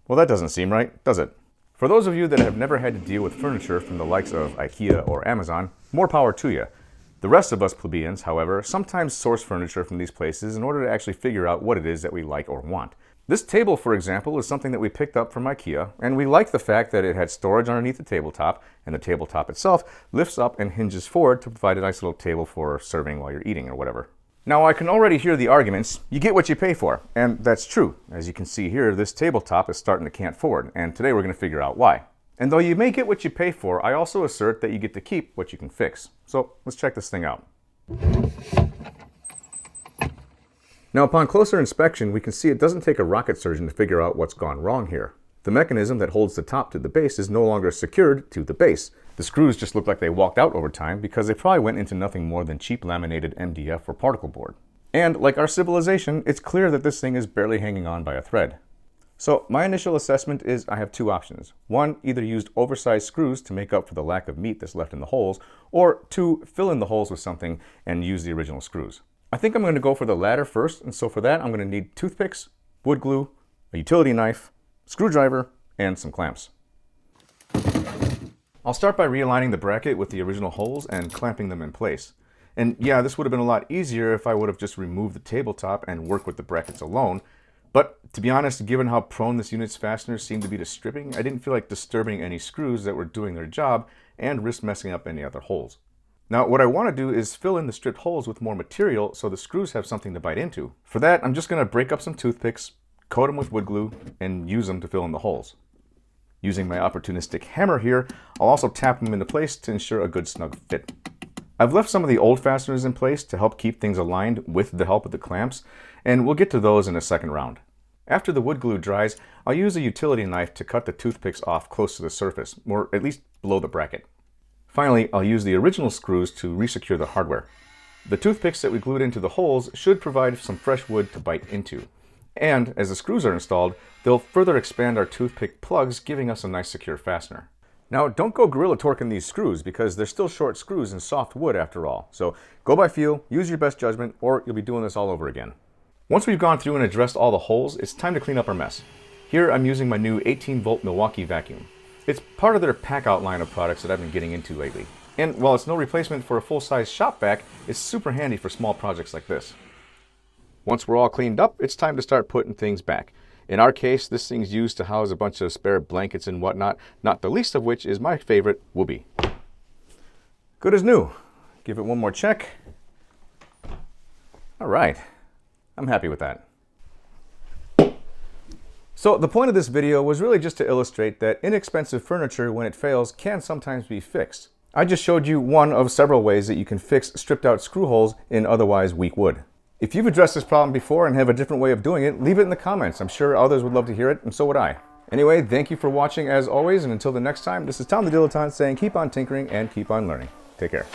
Well, that doesn't seem right, does it? For those of you that have never had to deal with furniture from the likes of IKEA or Amazon, more power to you. The rest of us plebeians, however, sometimes source furniture from these places in order to actually figure out what it is that we like or want. This table, for example, is something that we picked up from IKEA, and we like the fact that it had storage underneath the tabletop, and the tabletop itself lifts up and hinges forward to provide a nice little table for serving while you're eating or whatever. Now, I can already hear the arguments. You get what you pay for, and that's true. As you can see here, this tabletop is starting to cant forward, and today we're going to figure out why. And though you may get what you pay for, I also assert that you get to keep what you can fix. So let's check this thing out. Now, upon closer inspection, we can see it doesn't take a rocket surgeon to figure out what's gone wrong here. The mechanism that holds the top to the base is no longer secured to the base. The screws just look like they walked out over time because they probably went into nothing more than cheap laminated MDF or particle board. And like our civilization, it's clear that this thing is barely hanging on by a thread. So my initial assessment is I have two options. One, either used oversized screws to make up for the lack of meat that's left in the holes, or two, fill in the holes with something and use the original screws. I think I'm going to go for the latter first, and so for that I'm going to need toothpicks, wood glue, a utility knife, screwdriver, and some clamps. I'll start by realigning the bracket with the original holes and clamping them in place. And yeah, this would have been a lot easier if I would have just removed the tabletop and worked with the brackets alone. But to be honest, given how prone this unit's fasteners seem to be to stripping, I didn't feel like disturbing any screws that were doing their job and risk messing up any other holes. Now, what I want to do is fill in the stripped holes with more material so the screws have something to bite into. For that, I'm just going to break up some toothpicks, coat them with wood glue, and use them to fill in the holes. Using my opportunistic hammer here, I'll also tap them into place to ensure a good snug fit. I've left some of the old fasteners in place to help keep things aligned with the help of the clamps, and we'll get to those in a second round. After the wood glue dries, I'll use a utility knife to cut the toothpicks off close to the surface, or at least below the bracket. Finally, I'll use the original screws to resecure the hardware. The toothpicks that we glued into the holes should provide some fresh wood to bite into. And as the screws are installed, they'll further expand our toothpick plugs, giving us a nice secure fastener. Now, don't go gorilla torquing these screws because they're still short screws and soft wood after all. So go by feel, use your best judgment, or you'll be doing this all over again. Once we've gone through and addressed all the holes, it's time to clean up our mess. Here I'm using my new 18-volt Milwaukee vacuum. It's part of their pack-out line of products that I've been getting into lately. And while it's no replacement for a full-size shop vac, it's super handy for small projects like this. Once we're all cleaned up, it's time to start putting things back. In our case, this thing's used to house a bunch of spare blankets and whatnot, not the least of which is my favorite, Whoopee. Good as new. Give it one more check. All right, I'm happy with that. So the point of this video was really just to illustrate that inexpensive furniture, when it fails, can sometimes be fixed. I just showed you one of several ways that you can fix stripped out screw holes in otherwise weak wood. If you've addressed this problem before and have a different way of doing it, leave it in the comments. I'm sure others would love to hear it, and so would I. Anyway, thank you for watching as always, and until the next time, this is Tom the Dilettante saying keep on tinkering and keep on learning. Take care.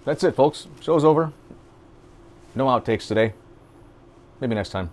That's it, folks. Show's over. No outtakes today. Maybe next time.